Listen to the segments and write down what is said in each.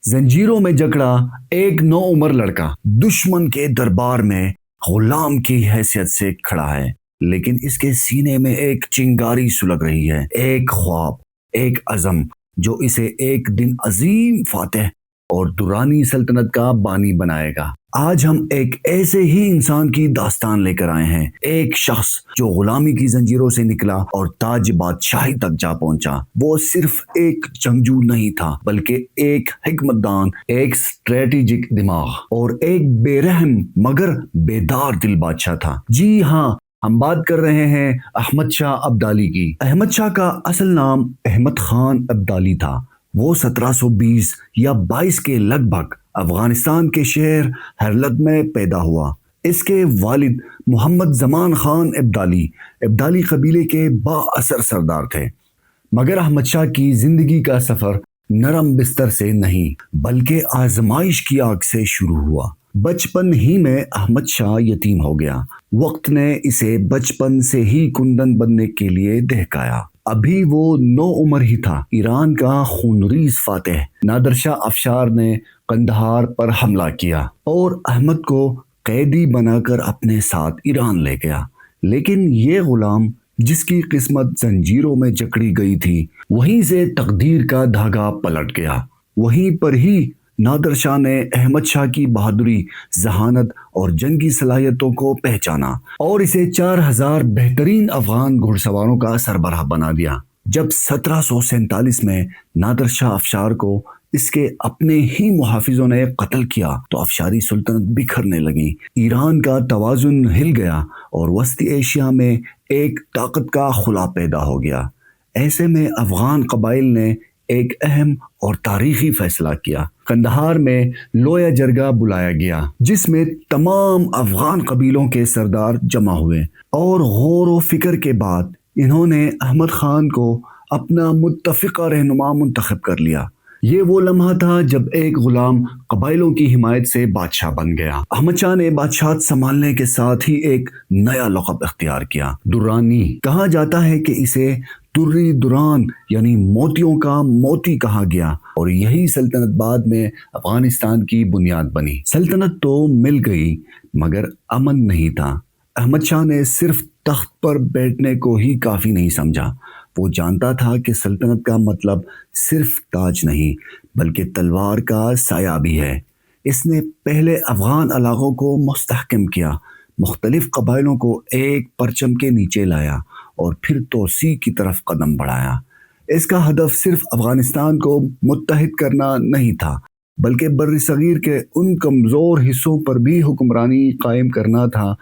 زنجیروں میں جکڑا ایک نو عمر لڑکا دشمن کے دربار میں غلام کی حیثیت سے کھڑا ہے، لیکن اس کے سینے میں ایک چنگاری سلگ رہی ہے، ایک خواب، ایک عزم جو اسے ایک دن عظیم فاتح اور دورانی سلطنت کا بانی بنائے گا۔ آج ہم ایک ایسے ہی انسان کی داستان لے کر آئے ہیں، ایک شخص جو غلامی کی زنجیروں سے نکلا اور تاج بادشاہی تک جا پہنچا۔ وہ صرف ایک جنگجو نہیں تھا، بلکہ ایک حکمت دان، ایک اسٹریٹجک دماغ اور ایک بے رحم مگر بیدار دل بادشاہ تھا۔ جی ہاں، ہم بات کر رہے ہیں احمد شاہ ابدالی کی۔ احمد شاہ کا اصل نام احمد خان ابدالی تھا۔ وہ 1720 یا 22 کے لگ بھگ افغانستان کے شہر ہرلد میں پیدا ہوا۔ اس کے والد محمد زمان خان ابدالی قبیلے کے با اثر سردار تھے۔ مگر احمد شاہ کی زندگی کا سفر نرم بستر سے نہیں بلکہ آزمائش کی آگ سے شروع ہوا۔ بچپن ہی میں احمد شاہ یتیم ہو گیا۔ وقت نے اسے بچپن سے ہی کندن بننے کے لیے دہکایا۔ ابھی وہ 9 عمر ہی تھا، ایران کا خونریز فاتح نادر شاہ افشار نے قندھار پر حملہ کیا اور احمد کو قیدی بنا کر اپنے ساتھ ایران لے گیا۔ لیکن یہ غلام جس کی قسمت زنجیروں میں جکڑی گئی تھی، وہیں سے تقدیر کا دھاگا پلٹ گیا۔ وہیں پر ہی نادر شاہ نے احمد شاہ کی بہادری، ذہانت اور جنگی صلاحیتوں کو پہچانا اور اسے 4000 بہترین افغان گھڑ سواروں کا سربراہ بنا دیا۔ جب 1747 میں نادر شاہ افشار کو اس کے اپنے ہی محافظوں نے قتل کیا تو افشاری سلطنت بکھرنے لگی۔ ایران کا توازن ہل گیا اور وسطی ایشیا میں ایک طاقت کا خلا پیدا ہو گیا۔ ایسے میں افغان قبائل نے ایک اہم اور تاریخی فیصلہ کیا۔ قندھار میں لویا جرگہ بلایا گیا، جس میں تمام افغان قبیلوں کے سردار جمع ہوئے اور غور و فکر کے بعد انہوں نے احمد خان کو اپنا متفقہ رہنما منتخب کر لیا۔ یہ وہ لمحہ تھا جب ایک غلام قبائلوں کی حمایت سے بادشاہ بن گیا۔ احمد شاہ نے بادشاہت سنبھالنے کے ساتھ ہی ایک نیا لقب اختیار کیا، درانی۔ کہا جاتا ہے کہ اسے دری دوران یعنی موتیوں کا موتی کہا گیا اور یہی سلطنت بعد میں افغانستان کی بنیاد بنی۔ سلطنت تو مل گئی مگر امن نہیں تھا۔ احمد شاہ نے صرف تخت پر بیٹھنے کو ہی کافی نہیں سمجھا۔ وہ جانتا تھا کہ سلطنت کا مطلب صرف تاج نہیں بلکہ تلوار کا سایہ بھی ہے۔ اس نے پہلے افغان علاقوں کو مستحکم کیا، مختلف قبائلوں کو ایک پرچم کے نیچے لایا اور پھر توسیع کی طرف قدم بڑھایا۔ اس کا ہدف صرف افغانستان کو متحد کرنا نہیں تھا بلکہ بر صغیر کے ان کمزور حصوں پر بھی حکمرانی قائم کرنا تھا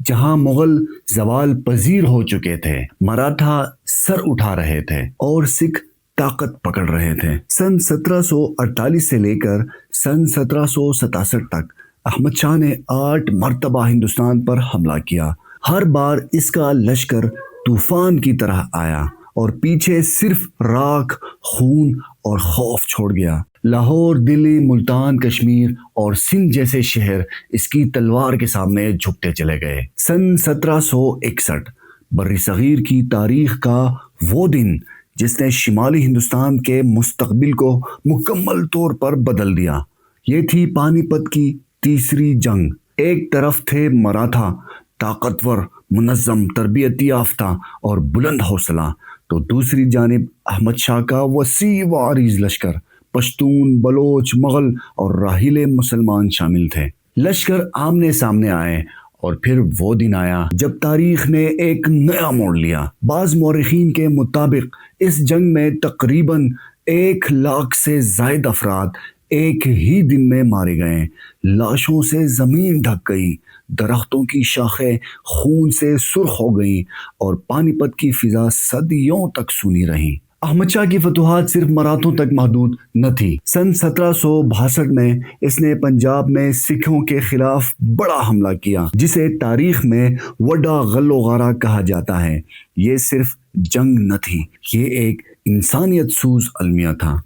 جہاں مغل زوال پذیر ہو چکے تھے، مراٹھا سر اٹھا رہے تھے اور سکھ طاقت پکڑ رہے تھے۔ سن 1748 سے لے کر سن 1767 تک احمد شاہ نے 8 مرتبہ ہندوستان پر حملہ کیا۔ ہر بار اس کا لشکر طوفان کی طرح آیا اور پیچھے صرف راکھ، خون اور خوف چھوڑ گیا۔ لاہور، دلی، ملتان، کشمیر اور سندھ جیسے شہر اس کی تلوار کے سامنے جھکتے چلے گئے۔ سن 1761 بر صغیر کی تاریخ کا وہ دن جس نے شمالی ہندوستان کے مستقبل کو مکمل طور پر بدل دیا۔ یہ تھی پانی پت کی تیسری جنگ۔ ایک طرف تھے مراٹھا، طاقتور، منظم، تربیت یافتہ اور بلند حوصلہ، تو دوسری جانب احمد شاہ کا وسیع و عریض لشکر، پشتون، بلوچ، مغل اور راہیلے مسلمان شامل تھے۔ لشکر آمنے سامنے آئے اور پھر وہ دن آیا جب تاریخ نے ایک نیا موڑ لیا۔ بعض مورخین کے مطابق اس جنگ میں تقریباً 1,00,000 سے زائد افراد ایک ہی دن میں مارے گئے۔ لاشوں سے زمین ڈھک گئی، درختوں کی شاخیں خون سے سرخ ہو گئیں اور پانی پت کی فضا صدیوں تک سونی رہی۔ احمد شاہ کی فتوحات صرف مراٹھوں تک محدود نہ تھی۔ سن 1762 میں اس نے پنجاب میں سکھوں کے خلاف بڑا حملہ کیا جسے تاریخ میں وڈا غل و غارہ کہا جاتا ہے۔ یہ صرف جنگ نہ تھی، یہ ایک انسانیت سوز المیہ تھا۔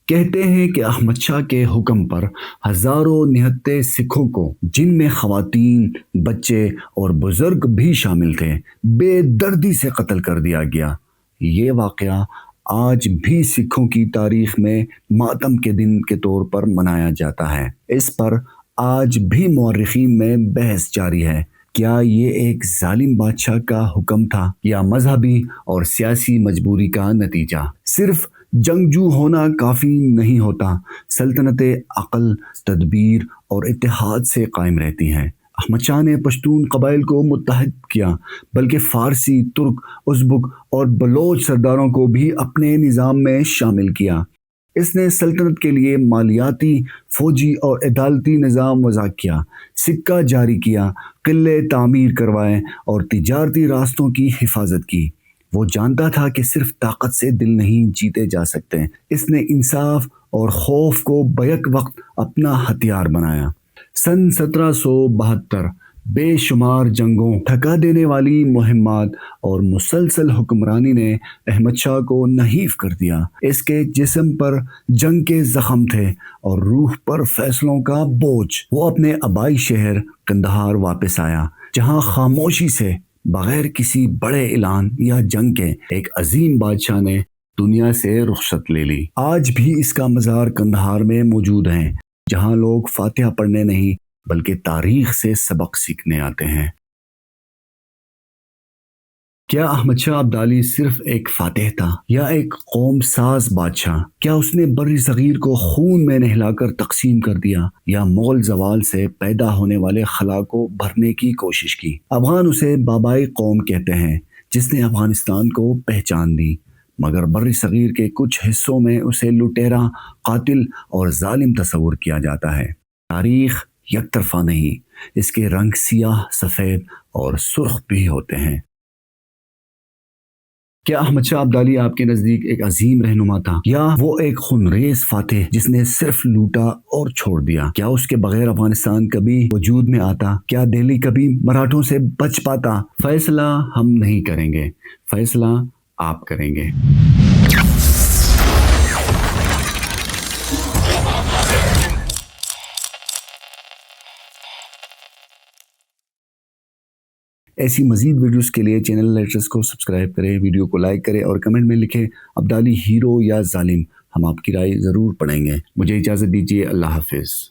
کہتے ہیں کہ احمد شاہ کے حکم پر ہزاروں نہتے سکھوں کو، جن میں خواتین، بچے اور بزرگ بھی شامل تھے، بے دردی سے قتل کر دیا گیا۔ یہ واقعہ آج بھی سکھوں کی تاریخ میں ماتم کے دن کے طور پر منایا جاتا ہے۔ اس پر آج بھی مورخین میں بحث جاری ہے۔ کیا یہ ایک ظالم بادشاہ کا حکم تھا یا مذہبی اور سیاسی مجبوری کا نتیجہ؟ صرف جنگجو ہونا کافی نہیں ہوتا، سلطنتیں عقل، تدبیر اور اتحاد سے قائم رہتی ہیں۔ احمد شاہ نے پشتون قبائل کو متحد کیا، بلکہ فارسی، ترک، ازبک اور بلوچ سرداروں کو بھی اپنے نظام میں شامل کیا۔ اس نے سلطنت کے لیے مالیاتی، فوجی اور عدالتی نظام وضع کیا، سکہ جاری کیا، قلعے تعمیر کروائے اور تجارتی راستوں کی حفاظت کی۔ وہ جانتا تھا کہ صرف طاقت سے دل نہیں جیتے جا سکتے۔ اس نے انصاف اور خوف کو بیک وقت اپنا ہتھیار بنایا۔ سن 1772 بے شمار جنگوں، تھکا دینے والی مہمات اور مسلسل حکمرانی نے احمد شاہ کو نحیف کر دیا۔ اس کے جسم پر جنگ کے زخم تھے اور روح پر فیصلوں کا بوجھ۔ وہ اپنے آبائی شہر قندھار واپس آیا، جہاں خاموشی سے، بغیر کسی بڑے اعلان یا جنگ کے، ایک عظیم بادشاہ نے دنیا سے رخصت لے لی۔ آج بھی اس کا مزار قندھار میں موجود ہے، جہاں لوگ فاتحہ پڑھنے نہیں بلکہ تاریخ سے سبق سیکھنے آتے ہیں۔ کیا احمد شاہ ابدالی صرف ایک فاتح تھا یا ایک قوم ساز بادشاہ؟ کیا اس نے بر صغیر کو خون میں نہلا کر تقسیم کر دیا یا مغل زوال سے پیدا ہونے والے خلا کو بھرنے کی کوشش کی؟ افغان اسے بابائی قوم کہتے ہیں جس نے افغانستان کو پہچان دی، مگر بر صغیر کے کچھ حصوں میں اسے لٹیرا، قاتل اور ظالم تصور کیا جاتا ہے۔ تاریخ یک طرفہ نہیں، اس کے رنگ سیاہ، سفید اور سرخ بھی ہوتے ہیں۔ کیا احمد شاہ ابدالی آپ کے نزدیک ایک عظیم رہنما تھا یا وہ ایک خونریز فاتح جس نے صرف لوٹا اور چھوڑ دیا؟ کیا اس کے بغیر افغانستان کبھی وجود میں آتا؟ کیا دہلی کبھی مراٹھوں سے بچ پاتا؟ فیصلہ ہم نہیں کریں گے، فیصلہ آپ کریں گے۔ ایسی مزید ویڈیوز کے لیے چینل لیٹرز کو سبسکرائب کریں، ویڈیو کو لائک کریں اور کمنٹ میں لکھیں ابدالی ہیرو یا ظالم۔ ہم آپ کی رائے ضرور پڑھیں گے۔ مجھے اجازت دیجیے، اللہ حافظ۔